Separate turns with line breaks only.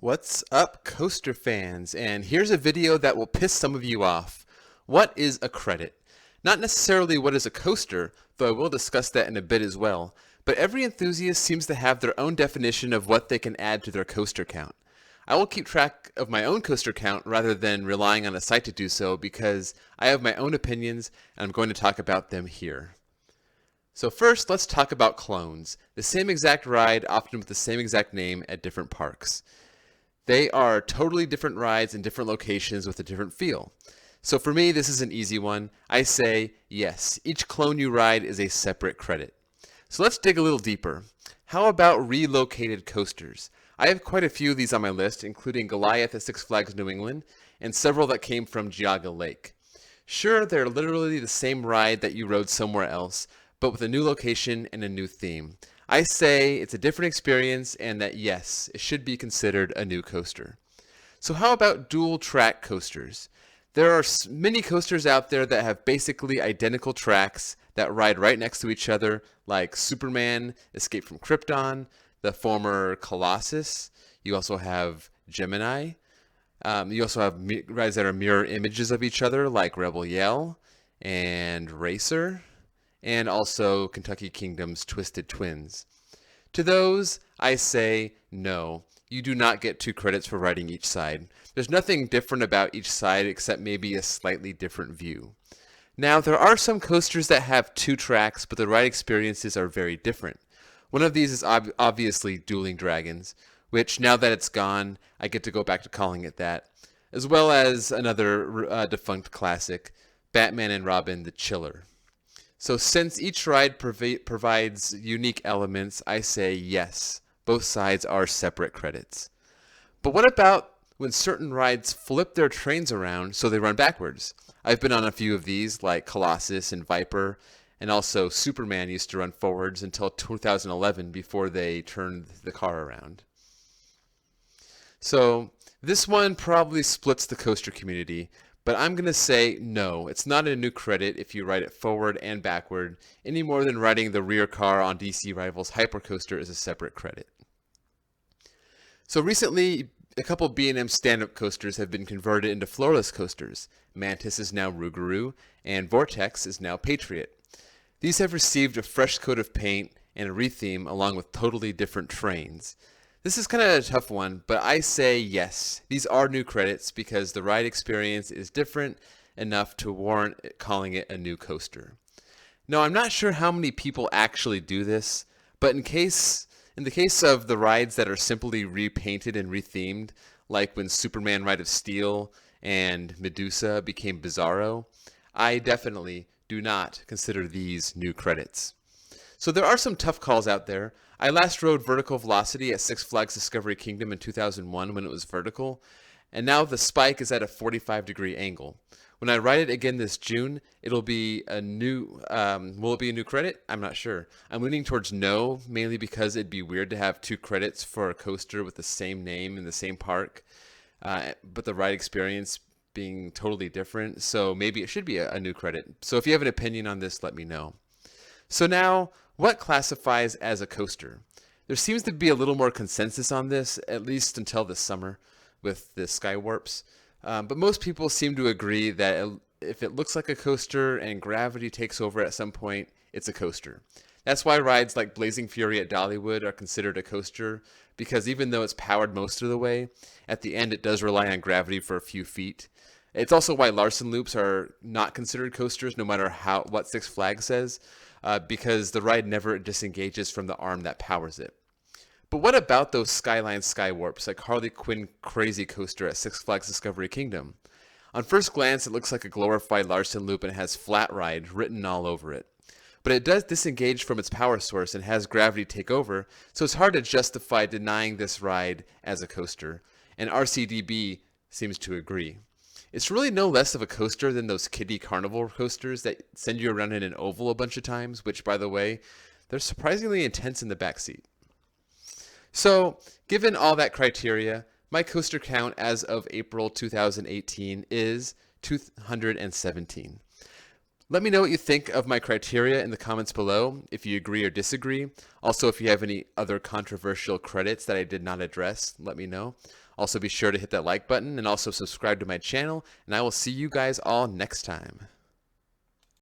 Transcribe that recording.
What's up, coaster fans? And here's a video that will piss some of you off. What is a credit? Not necessarily what is a coaster, though I will discuss that in a bit as well, but every enthusiast seems to have their own definition of what they can add to their coaster count. I will keep track of my own coaster count rather than relying on a site to do so because I have my own opinions and I'm going to talk about them here. So first, let's talk about clones, the same exact ride, often with the same exact name at different parks. They are totally different rides in different locations with a different feel. So for me, this is an easy one. I say, yes, each clone you ride is a separate credit. So let's dig a little deeper. How about relocated coasters? I have quite a few of these on my list, including Goliath at Six Flags New England, and several that came from Geauga Lake. Sure, they're literally the same ride that you rode somewhere else, but with a new location and a new theme. I say it's a different experience and that yes, it should be considered a new coaster. So how about dual track coasters? There are many coasters out there that have basically identical tracks that ride right next to each other, like Superman, Escape from Krypton, the former Colossus. You also have Gemini. You also have rides that are mirror images of each other, like Rebel Yell and Racer, and also Kentucky Kingdom's Twisted Twins. To those, I say no. You do not get 2 credits for riding each side. There's nothing different about each side except maybe a slightly different view. Now, there are some coasters that have 2 tracks, but the ride experiences are very different. One of these is obviously Dueling Dragons, which now that it's gone, I get to go back to calling it that, as well as another defunct classic, Batman and Robin the Chiller. So since each ride provides unique elements, I say yes, both sides are separate credits. But what about when certain rides flip their trains around so they run backwards? I've been on a few of these, like Colossus and Viper, and also Superman used to run forwards until 2011 before they turned the car around. So this one probably splits the coaster community, but I'm going to say no, it's not a new credit if you ride it forward and backward, any more than riding the rear car on DC Rival's Hypercoaster is a separate credit. So recently, a couple B&M stand-up coasters have been converted into floorless coasters. Mantis is now Rougarou, and Vortex is now Patriot. These have received a fresh coat of paint and a retheme along with totally different trains. This is kind of a tough one, but I say yes. These are new credits because the ride experience is different enough to warrant calling it a new coaster. Now, I'm not sure how many people actually do this, but in the case of the rides that are simply repainted and rethemed, like when Superman Ride of Steel and Medusa became Bizarro, I definitely do not consider these new credits. So there are some tough calls out there. I last rode Vertical Velocity at Six Flags Discovery Kingdom in 2001 when it was vertical, and now the spike is at a 45-degree angle. When I ride it again this June, it'll be a new, will it be a new credit? I'm not sure. I'm leaning towards no, mainly because it'd be weird to have 2 credits for a coaster with the same name in the same park, but the ride experience being totally different, so maybe it should be a new credit. So if you have an opinion on this, let me know. So now, what classifies as a coaster? There seems to be a little more consensus on this, at least until this summer with the Skywarps. But most people seem to agree that if it looks like a coaster and gravity takes over at some point, it's a coaster. That's why rides like Blazing Fury at Dollywood are considered a coaster, because even though it's powered most of the way, at the end it does rely on gravity for a few feet. It's also why Larson Loops are not considered coasters, no matter what Six Flags says, because the ride never disengages from the arm that powers it. But what about those Skyline Skywarps, like Harley Quinn Crazy Coaster at Six Flags Discovery Kingdom? On first glance, it looks like a glorified Larson Loop and has Flat Ride written all over it. But it does disengage from its power source and has gravity take over, so it's hard to justify denying this ride as a coaster, and RCDB seems to agree. It's really no less of a coaster than those kiddie carnival coasters that send you around in an oval a bunch of times, which, by the way, they're surprisingly intense in the backseat. So, given all that criteria, my coaster count as of April 2018 is 217. Let me know what you think of my criteria in the comments below, if you agree or disagree. Also, if you have any other controversial credits that I did not address, let me know. Also, be sure to hit that like button and also subscribe to my channel, and I will see you guys all next time.